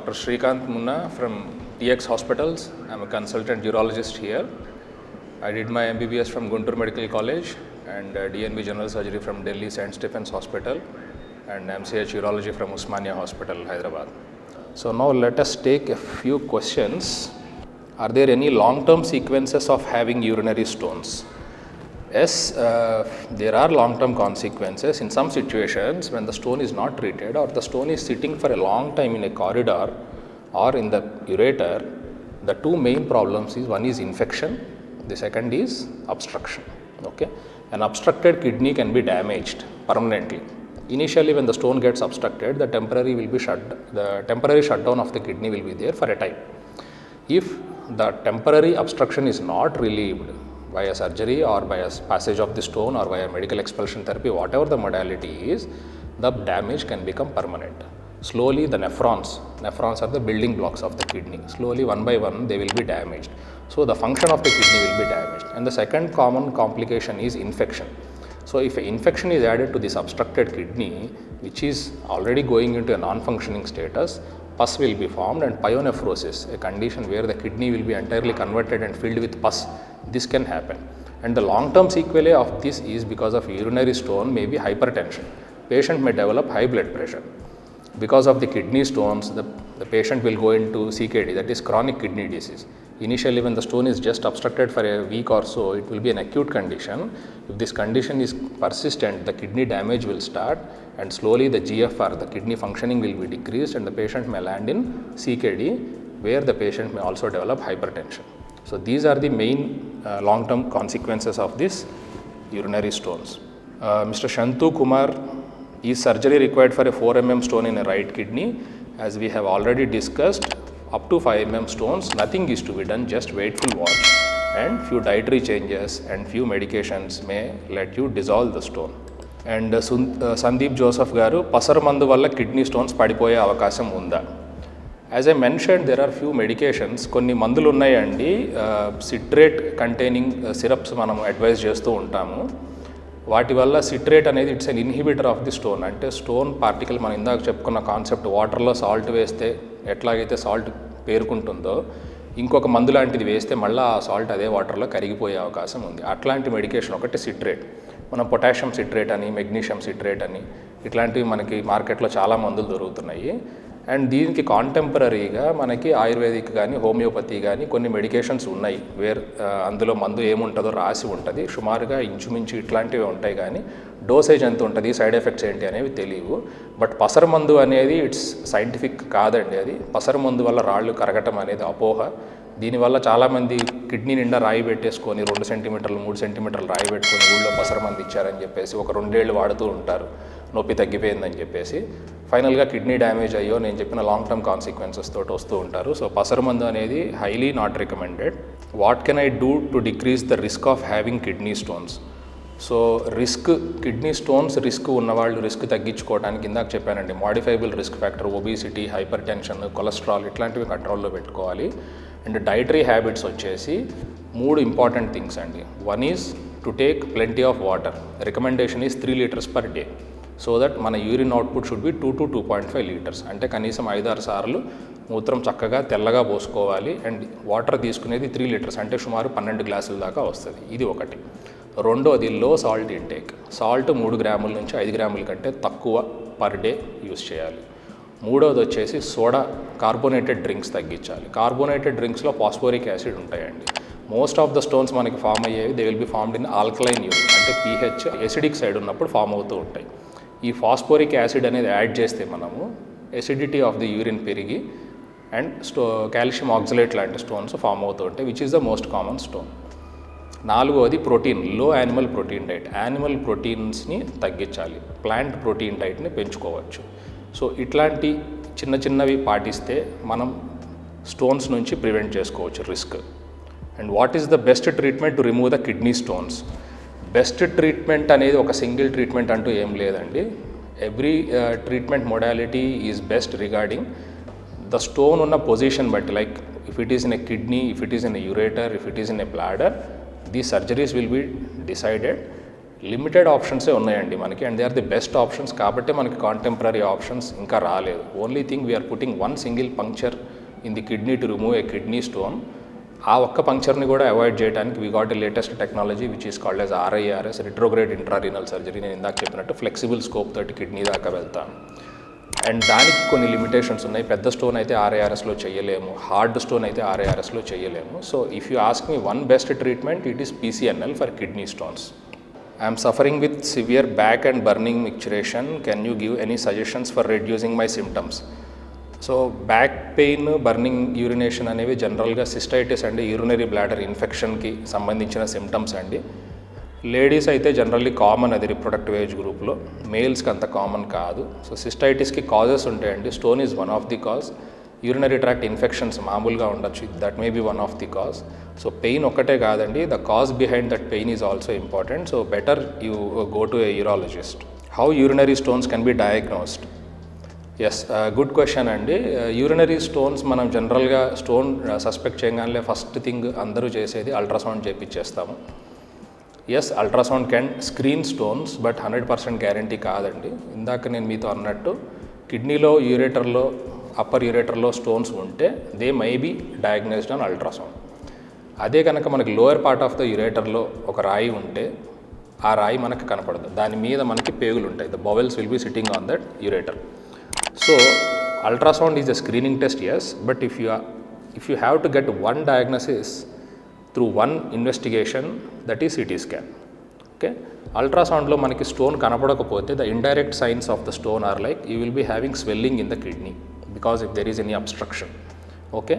Dr. Srikanth from TX Hospitals. I'm a consultant urologist here. I did my MBBS from Guntur Medical College and DNB General Surgery from Delhi St. Stephen's Hospital and MCH Urology from Usmania Hospital, Hyderabad. So now let us take a few questions. Are there any long-term sequences of having urinary stones? Yes, there are long-term consequences. In some situations, when the stone is not treated or the stone is sitting for a long time in a corridor or in the ureter, the two main problems is one is infection, the second is obstruction. Okay, an obstructed kidney can be damaged permanently. Initially, when the stone gets obstructed, the temporary shutdown of the kidney will be there for a time. If the temporary obstruction is not relieved via surgery or via passage of the stone or via medical expulsion therapy, whatever the modality is, the damage can become permanent. Slowly the nephrons are the building blocks of the kidney. Slowly one by one they will be damaged. So the function of the kidney will be damaged. And the second common complication is infection. So if an infection is added to this obstructed kidney, which is already going into a non-functioning status, pus will be formed and pyonephrosis, a condition where the kidney will be entirely converted and filled with pus. This can happen. And the long-term sequelae of this is because of urinary stone may be hypertension. Patient may develop high blood pressure. Because of the kidney stones, the patient will go into CKD, that is chronic kidney disease. Initially, when the stone is just obstructed for a week or so, it will be an acute condition. If this condition is persistent, the kidney damage will start and slowly the GFR, the kidney functioning will be decreased and the patient may land in CKD, where the patient may also develop hypertension. So these are the main long-term consequences of this urinary stones. Mr. Shantu Kumar, is surgery required for a 4 mm stone in a right kidney? As we have already discussed, up to 5 mm stones, nothing is to be done, just waitful watch and few dietary changes and few medications may let you dissolve the stone. And Sandeep Joseph garu, pasar mandu valla kidney stones padipoye avakasam unda? As I mentioned, there are few medications, కొన్ని మందులు ఉన్నాయండి, citrate containing syrups మనం advise చేస్తూ ఉంటాము. వాటి వల్ల citrate అనేది it's an inhibitor of the stone. అంటే స్టోన్ పార్టికల్ మనం ఇందాక చెప్పుకున్న కాన్సెప్ట్, వాటర్లో సాల్ట్ వేస్తే ఎట్లాగైతే సాల్ట్ పేరుకుంటుందో, ఇంకొక మందు లాంటిది వేస్తే మళ్ళీ ఆ సాల్ట్ అదే వాటర్లో కరిగిపోయే అవకాశం ఉంది. అట్లాంటి మెడికేషన్ ఒకటి సిట్రేట్. మనం పొటాషియం సిట్రేట్ అని, మెగ్నీషియం సిట్రేట్ అని ఇట్లాంటివి మనకి మార్కెట్లో చాలా మందులు దొరుకుతున్నాయి. అండ్ దీనికి కాంటెంపరీగా మనకి ఆయుర్వేదిక్ కానీ హోమియోపతి కానీ కొన్ని మెడికేషన్స్ ఉన్నాయి, అందులో మందు ఏముంటుందో రాసి ఉంటుంది. సుమారుగా ఇంచుమించు ఇట్లాంటివి ఉంటాయి కానీ డోసేజ్ ఎంత ఉంటుంది, సైడ్ ఎఫెక్ట్స్ ఏంటి అనేవి తెలియవు. బట్ పసర మందు అనేది ఇట్స్ సైంటిఫిక్ కాదండి. అది పసర మందు వల్ల రాళ్ళు కరగటం అనేది అపోహ. దీనివల్ల చాలామంది కిడ్నీ నిండా రాయి పెట్టేసుకొని 2 సెంటీమీటర్లు 3 సెంటీమీటర్లు రాయి పెట్టుకొని ఊళ్ళో పసర మందు ఇచ్చారని చెప్పేసి ఒక 2 ఏళ్ళు వాడుతూ ఉంటారు, నొప్పి తగ్గిపోయిందని చెప్పేసి. ఫైనల్గా కిడ్నీ డ్యామేజ్ అయ్యో నేను చెప్పిన లాంగ్ టర్మ్ కాన్సిక్వెన్సెస్ తోటి వస్తూ ఉంటారు. సో పసర మందు అనేది highly not recommended. What can I do to decrease the risk of having kidney stones? So kidney stones risk ఉన్నవాళ్ళు రిస్క్ తగ్గించుకోవడానికి ఇందాక చెప్పానండి, modifiable risk factor, obesity, hypertension, cholesterol ఇట్లాంటివి కంట్రోల్లో పెట్టుకోవాలి. అండ్ డైటరీ హ్యాబిట్స్ వచ్చేసి 3 ఇంపార్టెంట్ థింగ్స్ అండి. One is to take plenty of water. Recommendation is 3 litres per day. So that మన urine output should be 2 to 2.5 litres. అంటే కనీసం 5-6 సార్లు మూత్రం చక్కగా తెల్లగా పోసుకోవాలి. అండ్ వాటర్ తీసుకునేది 3 లీటర్స్ అంటే సుమారు 12 గ్లాసుల దాకా వస్తుంది. ఇది ఒకటి. రెండోది లో సాల్ట్ ఇంటేక్. సాల్ట్ 3 గ్రాముల నుంచి 5 గ్రాముల కంటే తక్కువ పర్ డే యూస్ చేయాలి. మూడోది వచ్చేసి సోడా, కార్బోనేటెడ్ డ్రింక్స్ తగ్గించాలి. కార్బోనేటెడ్ డ్రింక్స్లో ఫాస్ఫోరిక్ యాసిడ్ ఉంటాయండి. మోస్ట్ ఆఫ్ ద స్టోన్స్ మనకి ఫామ్ అయ్యేవి they will be formed in alkaline urine, అంటే pH ఎసిడిక్ సైడ్ ఉన్నప్పుడు ఫామ్ అవుతూ ఉంటాయి. ఈ ఫాస్ఫోరిక్ యాసిడ్ అనేది యాడ్ చేస్తే మనము ఎసిడిటీ ఆఫ్ ది యూరిన్ పెరిగి అండ్ కాల్షియం ఆక్సలేట్ లాంటి స్టోన్స్ ఫామ్ అవుతూ ఉంటాయి, which is the most common stone. నాలుగోది ప్రోటీన్, లో యానిమల్ ప్రోటీన్ డైట్. యానిమల్ ప్రోటీన్స్ని తగ్గించాలి, ప్లాంట్ ప్రోటీన్ డైట్ని పెంచుకోవచ్చు. సో ఇట్లాంటి చిన్నవి పాటిస్తే మనం స్టోన్స్ నుంచి ప్రివెంట్ చేసుకోవచ్చు risk. And what is the best treatment to remove the kidney stones? Best treatment అనేది ఒక సింగిల్ ట్రీట్మెంట్ అంటూ ఏం లేదండి. Every treatment modality is best regarding the stone ఉన్న పొజిషన్ బట్టి. Like if it is in a kidney, if it is in a ureter, if it is in a bladder, these surgeries will be decided limited ఆప్షన్సే ఉన్నాయండి మనకి, and they are the best options. కాబట్టి మనకి contemporary options ఇంకా రాలేదు. Only thing we are putting one single puncture in the kidney to remove a kidney stone. ఆ ఒక్క పంక్చర్ని కూడా అవాయిడ్ చేయడానికి we got a latest technology which is called as RIRS, retrograde intrarenal surgery. నేను ఇందాక చెప్పినట్టు ఫ్లెక్సిబుల్ స్కోప్ తోటి kidney దాకా వెళ్తాను. అండ్ దానికి కొన్ని లిమిటేషన్స్ ఉన్నాయి. పెద్ద స్టోన్ అయితే RIRSలో చేయలేము, హార్డ్ స్టోన్ అయితే RIRSలో చేయలేము. So if you ask me one best treatment, it is PCNL for kidney stones. I am suffering with severe back and burning micturition. Can you give any suggestions for reducing my symptoms? So back pain, burning, urination అనేవి జనరల్గా cystitis అండి, urinary bladder ఇన్ఫెక్షన్కి సంబంధించిన symptoms అండి. Ladies అయితే generally common, అది reproductive age గ్రూప్లో. మేల్స్కి అంత కామన్ కాదు. సో సిస్టైటిస్కి కాజెస్ ఉంటాయండి. Stone is one of the cause. Urinary tract infections మామూలుగా ఉండొచ్చు, that may be one of the cause. So pain ఒక్కటే కాదండి, the cause behind that pain is also important. So better you go to a urologist. How urinary stones can be diagnosed? Yes, good question అండి. Urinary stones మనం జనరల్గా stone suspect చేయగానే first thing అందరూ చేసేది ultrasound చేయించేస్తాము. Yes, ultrasound can screen stones, but 100% guarantee కాదండి. ఇందాక నేను మీతో అన్నట్టు కిడ్నీలో, యూరేటర్లో, అప్పర్ యూరేటర్లో స్టోన్స్ ఉంటే they may be diagnosed on ultrasound. అదే కనుక మనకి లోయర్ పార్ట్ ఆఫ్ ద యూరేటర్లో ఒక రాయి ఉంటే ఆ రాయి మనకు కనపడదు, దాని మీద మనకి పేగులు ఉంటాయి. The bowels will be sitting on that ureter. So ultrasound is a screening test, yes, but if you have to get one diagnosis through one investigation, that is CT scan. Okay, అల్ట్రాసౌండ్లో మనకి stone కనపడకపోతే the indirect signs of the stone are like you will be having swelling in the kidney because if there is any obstruction. Okay,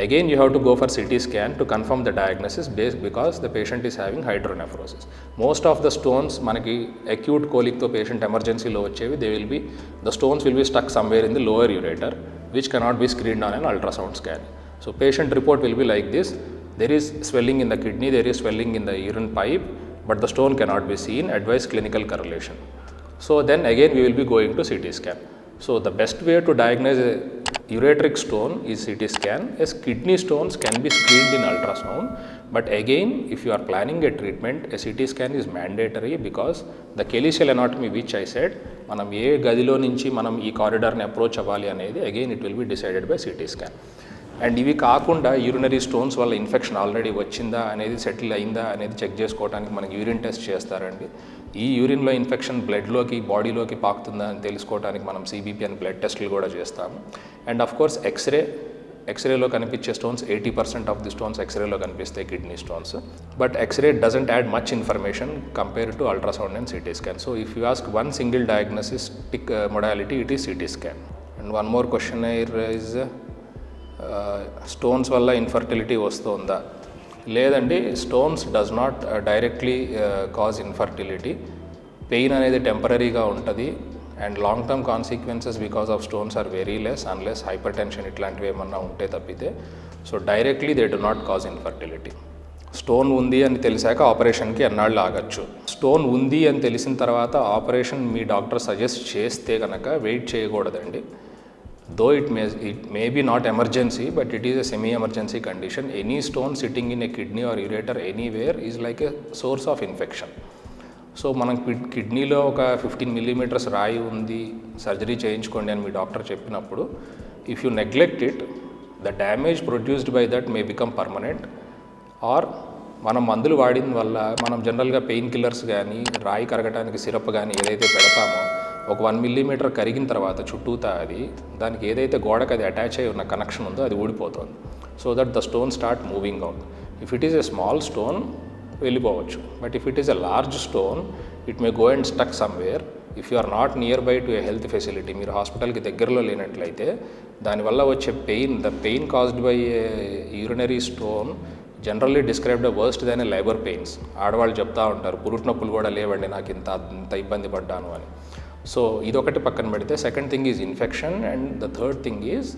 again you have to go for CT scan to confirm the diagnosis based, because the patient is having hydronephrosis. Most of the stones manaki acute colic tho patient emergency lo vachevi, the stones will be stuck somewhere in the lower ureter which cannot be screened on an ultrasound scan. So patient report will be like this: there is swelling in the kidney, there is swelling in the urine pipe, but the stone cannot be seen, advise clinical correlation. So then again we will be going to CT scan. So the best way to diagnose a ureteric stone is CT scan. Yes, kidney stones can be screened in ultrasound, but again if you are planning a treatment, a CT scan is mandatory, because the calyceal anatomy which I said, manam ఏ గదిలో నుంచి మనం ఈ కారిడార్ని approach అవ్వాలి అనేది again it will be decided by CT scan. And ఇవి కాకుండా urinary stones వల్ల infection already వచ్చిందా అనేది, సెటిల్ అయిందా అనేది చెక్ చేసుకోవడానికి మనకి యూరిన్ టెస్ట్ చేస్తారండి. ఈ యూరిన్లో ఇన్ఫెక్షన్ బ్లడ్లోకి, బాడీలోకి పాకుతుందా అని తెలుసుకోవడానికి మనం CBP అని బ్లడ్ టెస్టులు కూడా చేస్తాము. అండ్ ఆఫ్ కోర్స్ ఎక్స్రేలో కనిపించే స్టోన్స్ 80% ఆఫ్ ది స్టోన్స్ ఎక్స్రేలో కనిపిస్తాయి, kidney stones. But X-ray doesn't add much information compare to ultrasound and CT scan. So if you ask one single diagnostic modality, it is CT scan. And one more question is, stones వల్ల infertility వస్తుందా? లేదండి, stones does not directly cause infertility. Pain అనేది టెంపరీగా ఉంటుంది, and long term consequences because of stones are very less, unless hyper tension ఇట్లాంటివి ఏమన్నా ఉంటే తప్పితే. So directly they do not cause infertility. Stone ఉంది అని తెలిసాక ఆపరేషన్కి ఎన్నాళ్ళు ఆగచ్చు. స్టోన్ ఉంది అని తెలిసిన తర్వాత ఆపరేషన్ మీ డాక్టర్ సజెస్ట్ చేస్తే కనుక వెయిట్ చేయకూడదండి. Though it may be not emergency, but it is a semi-emergency condition. Any stone sitting in a kidney or ureter anywhere is like a source of infection. So మనం కిడ్నీలో ఒక 15 millimeters రాయి ఉంది, surgery చేయించుకోండి అని మీ doctor చెప్పినప్పుడు, if you neglect it, the damage produced by that may become permanent. Or మనం మందులు వాడిన వల్ల, మనం జనరల్గా పెయిన్ కిల్లర్స్ కానీ, రాయి కరగటానికి సిరప్ కానీ ఏదైతే పెడతామో, ఒక 1 millimeter కరిగిన తర్వాత చుట్టూతా అది, దానికి ఏదైతే గోడకు అది అటాచ్ అయి ఉన్న కనెక్షన్ ఉందో అది ఊడిపోతుంది. So that the stone start moving out. If it is a small stone వెళ్ళిపోవచ్చు, but if it is a large stone it may go and stuck somewhere. If you are not near by to a health facility, మీరు హాస్పిటల్కి దగ్గరలో లేనట్లయితే, దానివల్ల వచ్చే pain, the pain caused by urinary stone generally described worst than a labour pains. ఆడవాళ్ళు చెప్తా ఉంటారు, పురుటి నొప్పులు కూడా లేవండి నాకు, ఇంత ఇబ్బంది పడ్డాను అని. సో ఇదొకటి పక్కన పెడితే, second thing is infection, and the third thing is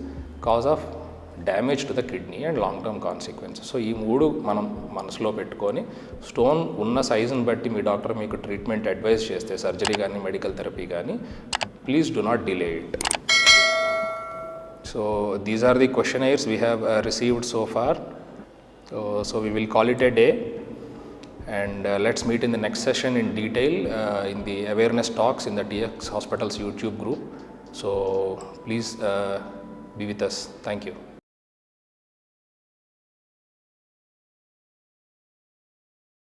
cause of damage to the kidney and long term consequences. So ఈ మూడు మనం మనసులో పెట్టుకొని, స్టోన్ ఉన్న సైజుని బట్టి మీ డాక్టర్ మీకు ట్రీట్మెంట్ అడ్వైస్ చేస్తే, సర్జరీ కానీ మెడికల్ థెరపీ కానీ, please do not delay it. So these are the questionnaires we have received so far. So we will call it a day, And let's meet in the next session in detail in the awareness talks in the TX Hospitals YouTube group. So please be with us. Thank you.